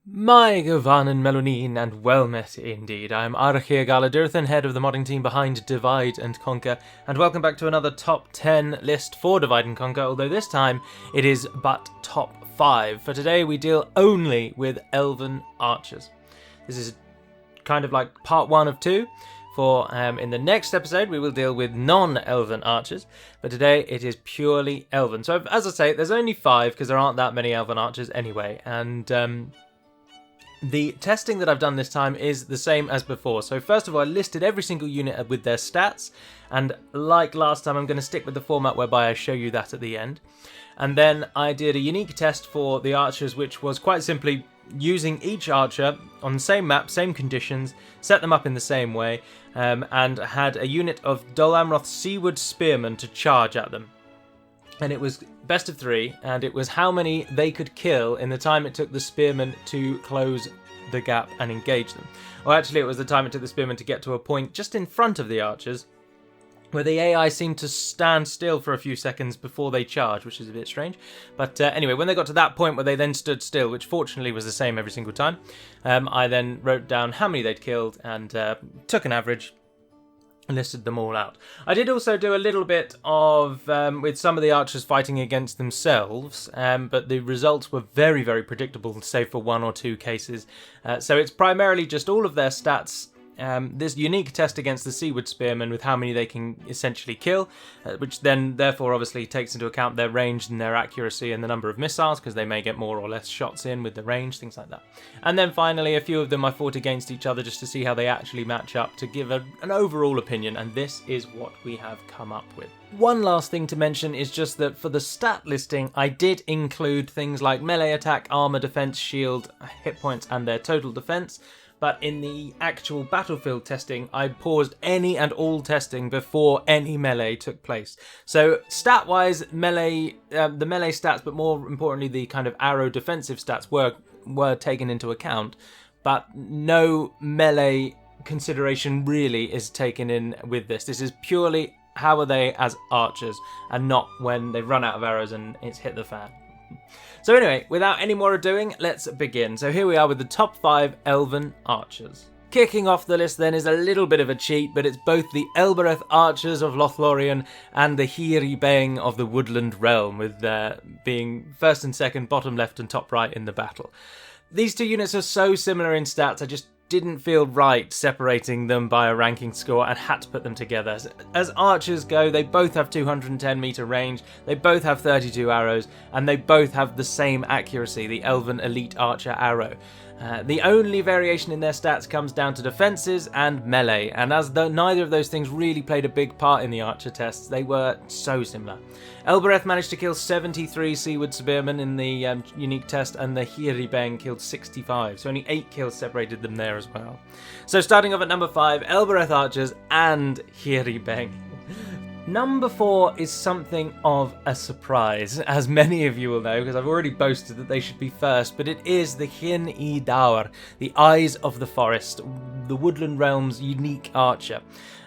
My Govanen Melonin, and well met indeed. I'm Archir Galadurthan, head of the modding team behind Divide and Conquer, and welcome back to another top 10 list for Divide and Conquer, although this time it is but top 5. For today we deal only with Elven archers. This is kind of like part 1 of 2. For in the next episode we will deal with non-Elven archers, but today it is purely Elven. So as I say, there's only 5 because there aren't that many Elven archers anyway, and the testing that I've done this time is the same as before. So first of all, I listed every single unit with their stats, and like last time I'm going to stick with the format whereby I show you that at the end. And then I did a unique test for the archers, which was quite simply using each archer on the same map, same conditions, set them up in the same way, and had a unit of Dol Amroth Seaward Spearmen to charge at them. And it was best of 3, and it was how many they could kill in the time it took the spearmen to close the gap and engage them. Or actually, it was the time it took the spearmen to get to a point just in front of the archers, where the AI seemed to stand still for a few seconds before they charged, which is a bit strange. But anyway, when they got to that point where they then stood still, which fortunately was the same every single time, I then wrote down how many they'd killed and took an average, listed them all out. I did also do a little bit of with some of the archers fighting against themselves, but the results were very, very predictable, save for 1 or 2 cases. So it's primarily just all of their stats. This unique test against the Seaward Spearmen with how many they can essentially kill, which then therefore obviously takes into account their range and their accuracy and the number of missiles, because they may get more or less shots in with the range, things like that. And then finally a few of them I fought against each other just to see how they actually match up to give an overall opinion, and this is what we have come up with. One last thing to mention is just that for the stat listing I did include things like melee attack, armor, defense, shield, hit points and their total defense. But in the actual battlefield testing, I paused any and all testing before any melee took place. So stat-wise, melee, the melee stats, but more importantly, the kind of arrow defensive stats were taken into account. But no melee consideration really is taken in with this. This is purely how are they as archers, and not when they've run out of arrows and it's hit the fan. So anyway, without any more ado, let's begin. So here we are with the top 5 Elven archers. Kicking off the list then is a little bit of a cheat, but it's both the Elbereth archers of Lothlorien and the Hiri Bang of the Woodland Realm, with being first and second, bottom left and top right in the battle. These two units are so similar in stats, I just didn't feel right separating them by a ranking score and had to put them together. As archers go, they both have 210 meter range, they both have 32 arrows, and they both have the same accuracy, the Elven Elite Archer arrow. The only variation in their stats comes down to defenses and melee, and as though neither of those things really played a big part in the archer tests, they were so similar. Elbereth managed to kill 73 Seaward Spearmen in the unique test, and the Hiri Bang killed 65, so only 8 kills separated them there as well. So starting off at number 5, Elbereth archers and Hiri Bang. Number 4 is something of a surprise, as many of you will know, because I've already boasted that they should be first, but it is the Hin-i Daur, the Eyes of the Forest, the Woodland Realm's unique archer.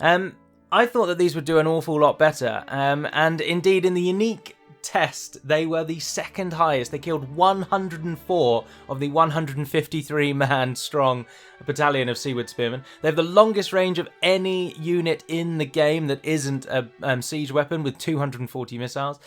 I thought that these would do an awful lot better, and indeed in the unique test they were the second highest. They killed 104 of the 153 man strong battalion of Seaward Spearmen. They have the longest range of any unit in the game that isn't a siege weapon, with 240 missiles.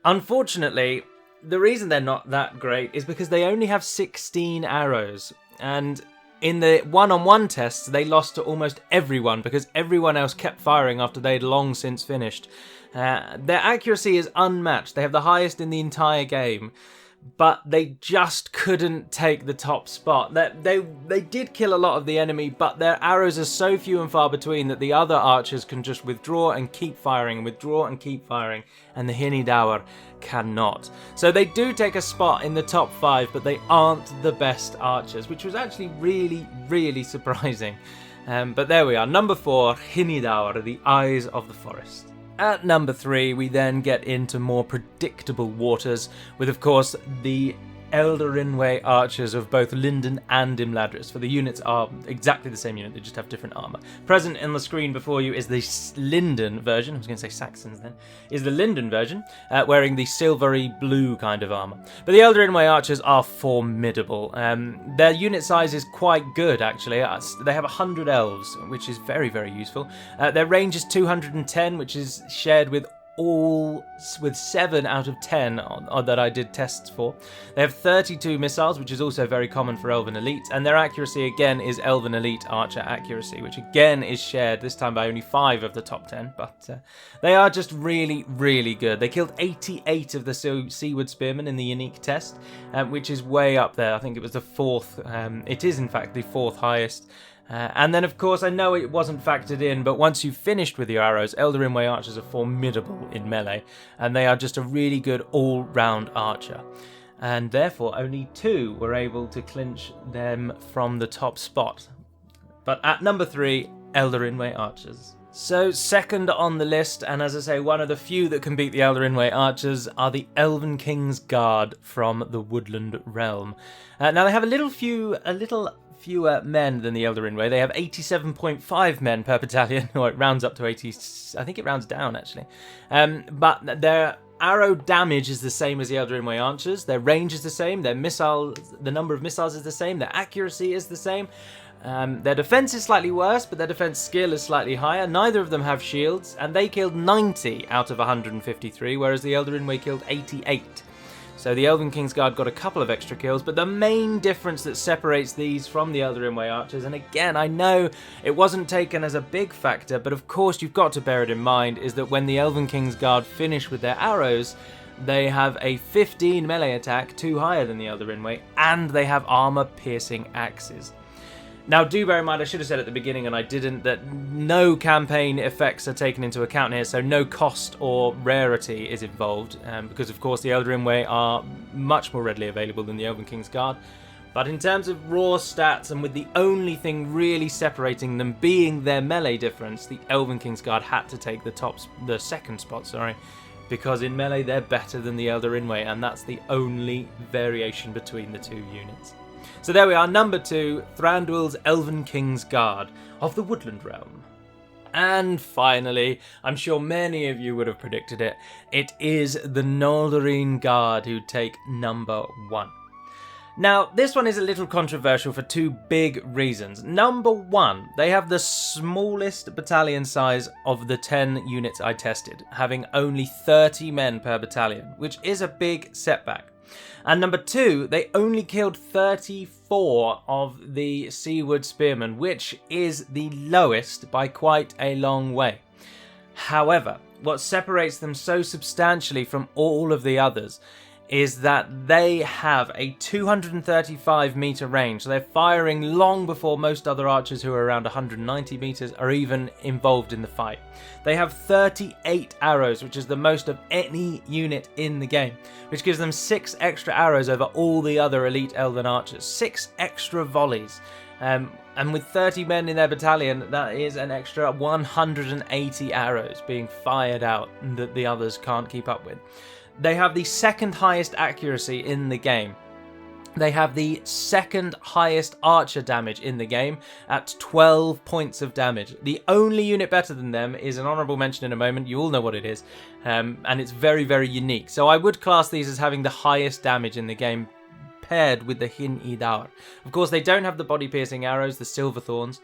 Unfortunately, the reason they're not that great is because they only have 16 arrows, and in the one-on-one tests they lost to almost everyone because everyone else kept firing after they'd long since finished. Their accuracy is unmatched. They have the highest in the entire game, but they just couldn't take the top spot. They did kill a lot of the enemy, but their arrows are so few and far between that the other archers can just withdraw and keep firing, withdraw and keep firing, and the Hin-i Daur cannot. So they do take a spot in the top 5, but they aren't the best archers, which was actually really, really surprising. But there we are, number 4, Hin-i Daur, the Eyes of the Forest. At number 3, we then get into more predictable waters with, of course, the Eldarinway archers of both Linden and Imladris, for the units are exactly the same unit, they just have different armour. Present in the screen before you is the Linden version, I was going to say Saxons then, is the Linden version, wearing the silvery blue kind of armour. But the Eldarinway archers are formidable. Their unit size is quite good, actually. They have 100 elves, which is very, very useful. Their range is 210, which is shared with 7 out of 10 that I did tests for. They have 32 missiles, which is also very common for Elven Elite, and their accuracy again is Elven Elite Archer accuracy, which again is shared this time by only 5 of the top 10, but they are just really, really good. They killed 88 of the Seaward Spearmen in the unique test, which is way up there. I think it was the 4th, it is in fact the 4th highest. And then, of course, I know it wasn't factored in, but once you've finished with your arrows, Eldarinway archers are formidable in melee, and they are just a really good all-round archer. And therefore, only 2 were able to clinch them from the top spot. But at number 3, Eldarinway archers. So, second on the list, and as I say, one of the few that can beat the Eldarinway archers, are the Elven Kingsguard from the Woodland Realm. Now, they have a little fewer men than the Eldarinway. They have 87.5 men per battalion, or it rounds up to 80, I think it rounds down actually. But their arrow damage is the same as the Eldarinway archers, their range is the same, the number of missiles is the same, their accuracy is the same. Their defense is slightly worse, but their defense skill is slightly higher. Neither of them have shields, and they killed 90 out of 153, whereas the Eldarinway killed 88. So the Elven Kingsguard got a couple of extra kills, but the main difference that separates these from the Eldarinway archers, and again, I know it wasn't taken as a big factor, but of course you've got to bear it in mind, is that when the Elven Kingsguard finish with their arrows, they have a 15 melee attack, 2 higher than the Eldarinway, and they have armor-piercing axes. Now, do bear in mind, I should have said at the beginning, and I didn't, that no campaign effects are taken into account here, so no cost or rarity is involved, because of course the Eldarinway are much more readily available than the Elven Kingsguard. But in terms of raw stats, and with the only thing really separating them being their melee difference, the Elven Kingsguard had to take the second spot, because in melee they're better than the Eldarinway, and that's the only variation between the 2 units. So there we are, number 2, Thranduil's Elven Kingsguard of the Woodland Realm. And finally, I'm sure many of you would have predicted it, it is the Noldarine Guard who take number 1. Now, this one is a little controversial for 2 big reasons. Number 1, they have the smallest battalion size of the 10 units I tested, having only 30 men per battalion, which is a big setback. And number 2, they only killed 34 of the Seaward Spearmen, which is the lowest by quite a long way. However, what separates them so substantially from all of the others is that they have a 235 meter range. So they're firing long before most other archers who are around 190 meters are even involved in the fight. They have 38 arrows, which is the most of any unit in the game, which gives them 6 extra arrows over all the other elite Elven archers. 6 extra volleys. And with 30 men in their battalion, that is an extra 180 arrows being fired out that the others can't keep up with. They have the second highest accuracy in the game. They have the second highest archer damage in the game at 12 points of damage. The only unit better than them is an honourable mention in a moment. You all know what it is. And it's very, very unique. So I would class these as having the highest damage in the game paired with the Hin Idar. Of course, they don't have the body-piercing arrows, the Silver Thorns.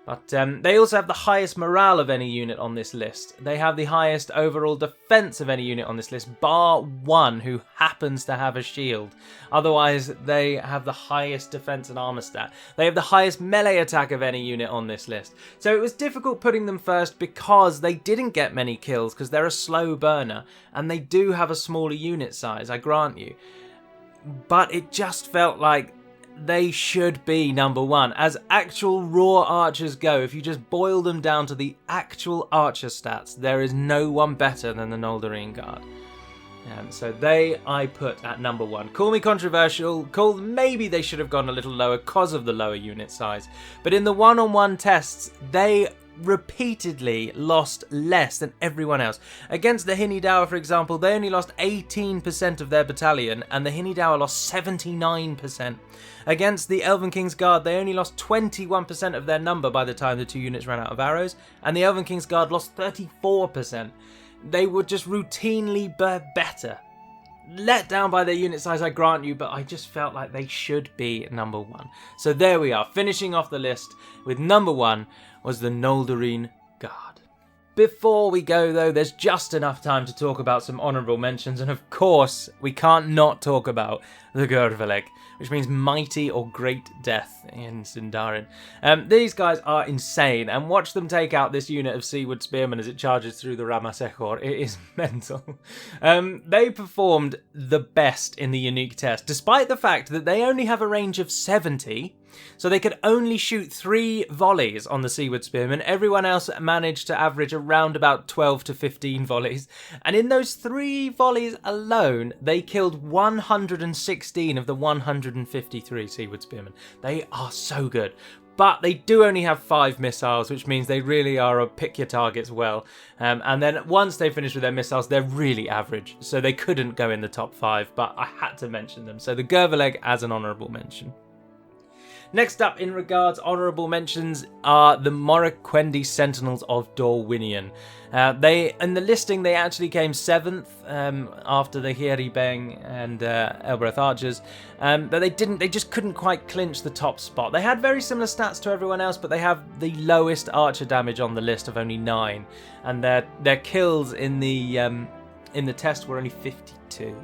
But they also have the highest morale of any unit on this list. They have the highest overall defense of any unit on this list, bar 1 who happens to have a shield. Otherwise, they have the highest defense and armor stat. They have the highest melee attack of any unit on this list. So it was difficult putting them first because they didn't get many kills because they're a slow burner. And they do have a smaller unit size, I grant you. But it just felt like they should be number 1. As actual raw archers go, if you just boil them down to the actual archer stats, there is no one better than the Noldarine Guard. So they I put at number 1. Call me controversial, maybe they should have gone a little lower because of the lower unit size. But in the one-on-one tests, they repeatedly lost less than everyone else. Against the Hinidawa, for example, they only lost 18% of their battalion, and the Hinidawa lost 79%. Against the Elven Kingsguard, they only lost 21% of their number by the time the two units ran out of arrows, and the Elven Kingsguard lost 34%. They were just routinely better. Let down by their unit size, I grant you, but I just felt like they should be number one. So there we are, finishing off the list with number one was the Noldarine Guard. Before we go though, there's just enough time to talk about some honourable mentions, and of course we can't not talk about the Gerveleg, which means mighty or great death in Sindarin. These guys are insane, and watch them take out this unit of Seaward Spearmen as it charges through the Ramasechor. It is mental. They performed the best in the unique test, despite the fact that they only have a range of 70, so they could only shoot 3 volleys on the Seaward Spearmen. Everyone else managed to average around about 12 to 15 volleys, and in those 3 volleys alone, they killed 116 of the 153 Seaward Spearmen. They are so good. But they do only have 5 missiles, which means they really are a pick your targets well. And then once they finish with their missiles, they're really average. So they couldn't go in the top 5, but I had to mention them. So the Gerveleg as an honourable mention. Next up, in regards honourable mentions, are the Morriquendi Sentinels of Dorwinion. In the listing, they actually came 7th after the Hieribeng and Elbreth Archers, but they just couldn't quite clinch the top spot. They had very similar stats to everyone else, but they have the lowest archer damage on the list of only 9, and their kills in the test were only 52.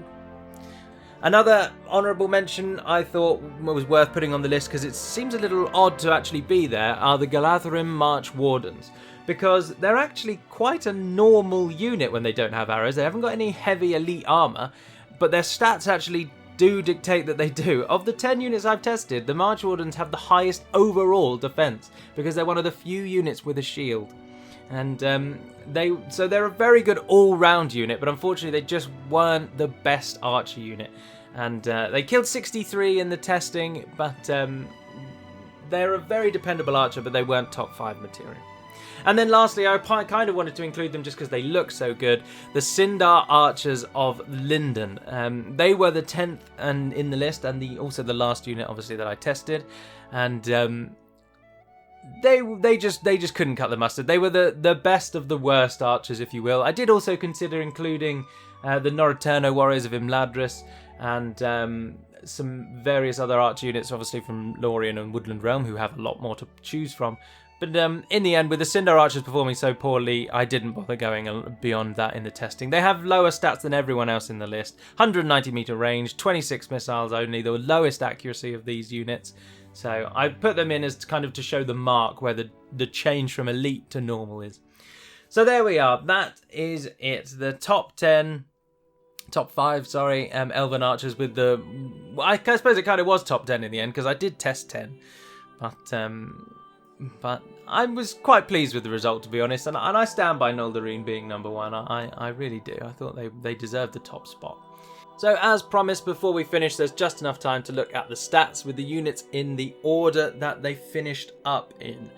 Another honourable mention I thought was worth putting on the list, because it seems a little odd to actually be there, are the Galadhrim March Wardens. Because they're actually quite a normal unit when they don't have arrows. They haven't got any heavy elite armour, but their stats actually do dictate that they do. Of the 10 units I've tested, the March Wardens have the highest overall defence, because they're one of the few units with a shield. And they're a very good all-round unit, but unfortunately they just weren't the best archer unit. And they killed 63 in the testing, but they're a very dependable archer, but they weren't top 5 material. And then lastly, I kind of wanted to include them just because they look so good, the Sindar Archers of Linden. They were the 10th in the list, and also the last unit, obviously, that I tested. And They just couldn't cut the mustard. They were the best of the worst archers, if you will. I did also consider including the Noriterno Warriors of Imladris and some various other archer units, obviously from Lorien and Woodland Realm, who have a lot more to choose from. But in the end, with the Sindar Archers performing so poorly, I didn't bother going beyond that in the testing. They have lower stats than everyone else in the list. 190 meter range, 26 missiles only, the lowest accuracy of these units. So I put them in as kind of to show the mark where the change from elite to normal is. So there we are. That is it. The top 5, Elven Archers with the... I suppose it kind of was top 10 in the end, because I did test 10. But I was quite pleased with the result, to be honest, and I stand by Noldarine being number 1. I really do. I thought they deserved the top spot. So as promised, before we finish, there's just enough time to look at the stats with the units in the order that they finished up in,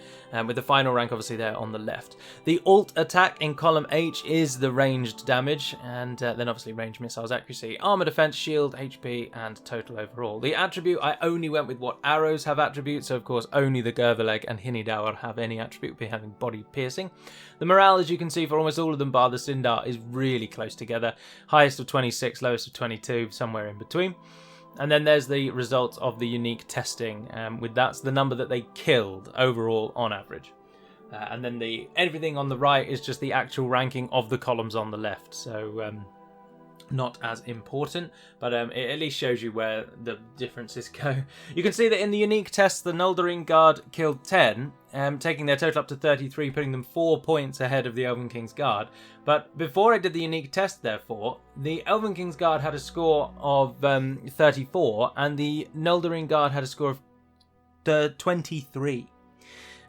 with the final rank obviously there on the left. The alt attack in column H is the ranged damage, and then obviously range missiles accuracy, armor defense, shield, HP, and total overall. The attribute, I only went with what arrows have attributes, so of course only the Gerveleg and Hinidaur have any attribute, be having body piercing. The morale, as you can see, for almost all of them bar the Sindar, is really close together. Highest of 26, lowest of 22, somewhere in between. And then there's the results of the unique testing, with that's the number that they killed overall on average. And then everything on the right is just the actual ranking of the columns on the left. So not as important, but it at least shows you where the differences go. You can see that in the unique test, the Noldarine Guard killed 10, taking their total up to 33, putting them 4 points ahead of the Elven King's Guard. But before I did the unique test, therefore, the Elven King's Guard had a score of 34, and the Noldarine Guard had a score of 23.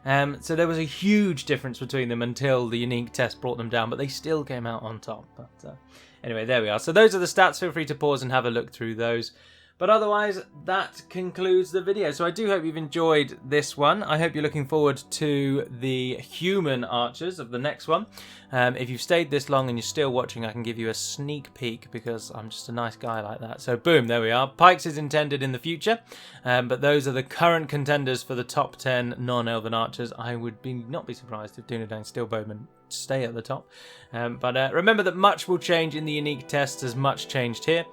So there was a huge difference between them until the unique test brought them down, but they still came out on top. But anyway, there we are. So those are the stats. Feel free to pause and have a look through those. But otherwise, that concludes the video. So I do hope you've enjoyed this one. I hope you're looking forward to the human archers of the next one. If you've stayed this long and you're still watching, I can give you a sneak peek because I'm just a nice guy like that. So boom, there we are. Pikes is intended in the future, but those are the current contenders for the top 10 non-elven archers. I would not be surprised if Dunedain Steelbowmen stay at the top. But remember that much will change in the unique tests, as much changed here.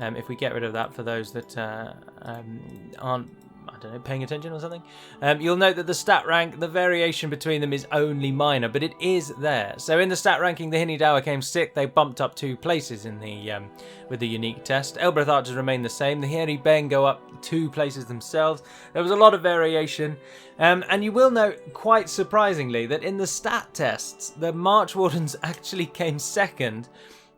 If we get rid of that for those that aren't, I don't know, paying attention or something, you'll note that the stat rank, the variation between them is only minor, but it is there. So in the stat ranking, the Hinidawa came 6th. They bumped up 2 places in the with the unique test. Elbreth archers remain the same. The Hiri Ben go up 2 places themselves. There was a lot of variation. And you will note, quite surprisingly, that in the stat tests, the March Wardens actually came 2nd.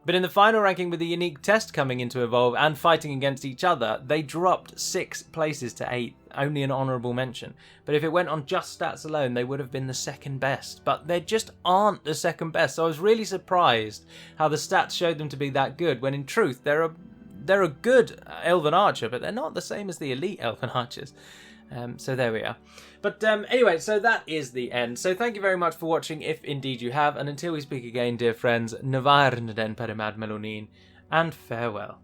But in the final ranking, with the unique test coming into Evolve and fighting against each other, they dropped 6 places to 8th, only an honourable mention. But if it went on just stats alone, they would have been the 2nd best. But they just aren't the 2nd best. So I was really surprised how the stats showed them to be that good, when in truth, they're a good Elven Archer, but they're not the same as the elite Elven Archers. So there we are. But anyway, so that is the end. So thank you very much for watching, if indeed you have. And until we speak again, dear friends, Navarn den Perimad Melonin, and farewell.